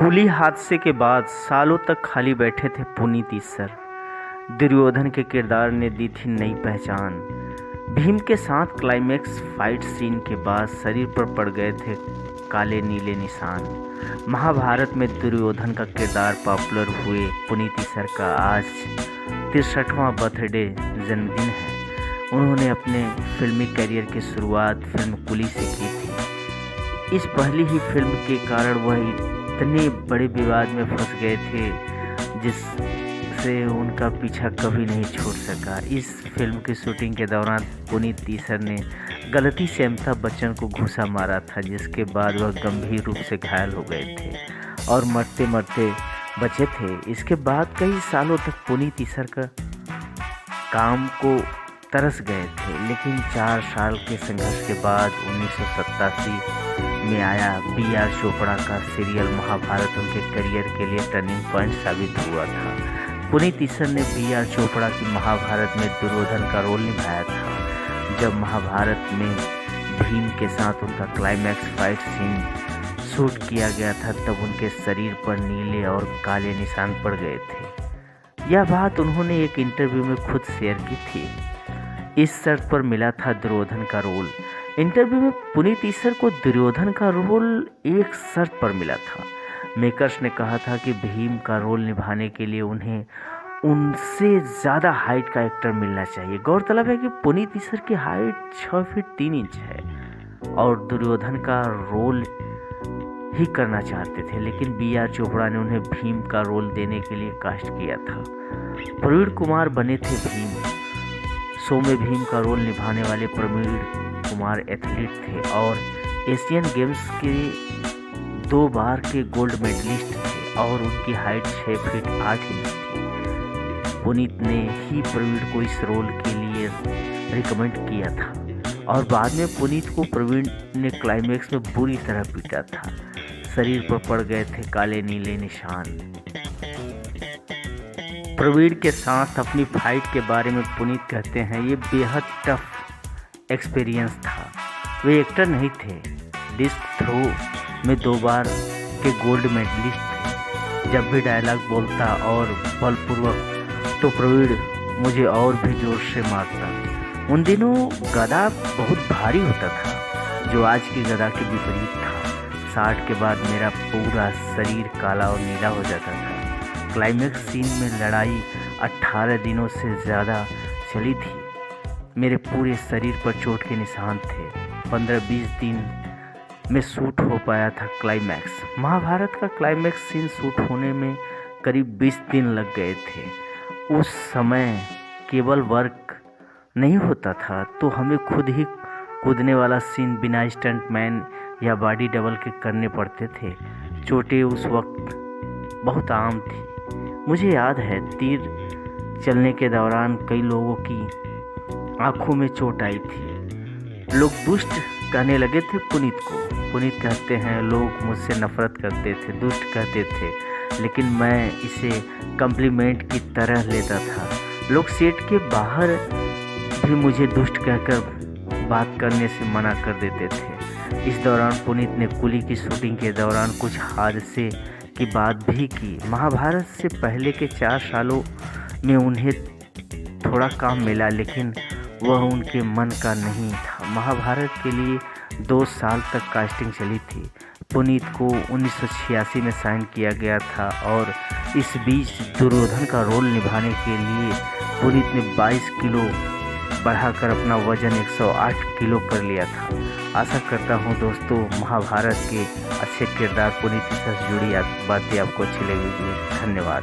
कुली हादसे के बाद सालों तक खाली बैठे थे पुनीत ईसर। दुर्योधन के किरदार ने दी थी नई पहचान। भीम के साथ क्लाइमैक्स फाइट सीन के बाद शरीर पर पड़ गए थे काले नीले निशान। महाभारत में दुर्योधन का किरदार पॉपुलर हुए पुनीत ईसर का आज 63वां बर्थडे जन्मदिन है। उन्होंने अपने फिल्मी करियर की शुरुआत फिल्म कुली से की थी। इस पहली ही फिल्म के कारण वह इतने बड़े विवाद में फंस गए थे जिससे उनका पीछा कभी नहीं छूट सका। इस फिल्म की शूटिंग के दौरान पुनीत ईसर ने गलती से अमिताभ बच्चन को घूंसा मारा था, जिसके बाद वह गंभीर रूप से घायल हो गए थे और मरते मरते बचे थे। इसके बाद कई सालों तक पुनीत ईसर का काम को तरस गए थे, लेकिन 4 साल के संघर्ष के बाद 1987 में आया बी.आर. चोपड़ा का सीरियल महाभारत उनके करियर के लिए टर्निंग पॉइंट साबित हुआ था। पुनीत ईसर ने बी.आर. चोपड़ा की महाभारत में दुर्योधन का रोल निभाया था। जब महाभारत में भीम के साथ उनका क्लाइमैक्स फाइट सीन शूट किया गया था, तब उनके शरीर पर नीले और काले निशान पड़ गए थे। यह बात उन्होंने एक इंटरव्यू में खुद शेयर की थी। इस शर्त पर मिला था दुर्योधन का रोल। इंटरव्यू में पुनीत ईसर को दुर्योधन का रोल एक शर्त पर मिला था। मेकर्स ने कहा था कि भीम का रोल निभाने के लिए उन्हें उनसे ज़्यादा हाइट का एक्टर मिलना चाहिए। गौरतलब है कि पुनीत ईसर की हाइट 6 फीट 3 इंच है और दुर्योधन का रोल ही करना चाहते थे, लेकिन बी.आर. चोपड़ा ने उन्हें भीम का रोल देने के लिए कास्ट किया था। प्रवीण कुमार बने थे भीम। शो में भीम का रोल निभाने वाले प्रवीण कुमार एथलीट थे और एशियन गेम्स के 2 बार के गोल्ड मेडलिस्ट थे और उनकी हाइट 6 फीट 8 इंच थी। पुनीत ने ही प्रवीण को इस रोल के लिए रिकमेंड किया था और बाद में पुनीत को प्रवीण ने क्लाइमैक्स में बुरी तरह पीटा था। शरीर पर पड़ गए थे काले नीले निशान। प्रवीण के साथ अपनी फाइट के बारे में पुनीत कहते हैं, ये बेहद टफ एक्सपीरियंस था। वे एक्टर नहीं थे, डिस्क थ्रो में 2 बार के गोल्ड मेडलिस्ट थे। जब भी डायलॉग बोलता और बलपूर्वक तो प्रवीण मुझे और भी जोर से मारता। उन दिनों गदा बहुत भारी होता था, जो आज की गदा के विपरीत था। 60 के बाद मेरा पूरा शरीर काला और नीला हो जाता था। क्लाइमैक्स सीन में लड़ाई 18 दिनों से ज़्यादा चली थी। मेरे पूरे शरीर पर चोट के निशान थे। 15-20 दिन में शूट हो पाया था क्लाइमैक्स। महाभारत का क्लाइमैक्स सीन शूट होने में करीब 20 दिन लग गए थे। उस समय केवल वर्क नहीं होता था, तो हमें खुद ही कूदने वाला सीन बिना स्टंटमैन या बॉडी डबल के करने पड़ते थे। चोटें उस वक्त बहुत आम थी। मुझे याद है तीर चलने के दौरान कई लोगों की आंखों में चोट आई थी। लोग दुष्ट कहने लगे थे पुनीत को। पुनीत कहते हैं, लोग मुझसे नफरत करते थे, दुष्ट कहते थे, लेकिन मैं इसे कम्प्लीमेंट की तरह लेता था। लोग सेट के बाहर भी मुझे दुष्ट कहकर बात करने से मना कर देते थे। इस दौरान पुनीत ने कुली की शूटिंग के दौरान कुछ हादसे की बात भी की। महाभारत से पहले के 4 सालों में उन्हें थोड़ा काम मिला, लेकिन वह उनके मन का नहीं था। महाभारत के लिए 2 साल तक कास्टिंग चली थी। पुनीत को 1986 में साइन किया गया था और इस बीच दुर्योधन का रोल निभाने के लिए पुनीत ने 22 किलो बढ़ाकर अपना वजन 108 किलो कर लिया था। आशा करता हूँ दोस्तों, महाभारत के अच्छे किरदार पुनीत से जुड़ी बातें आपको अच्छी लगेगी। धन्यवाद।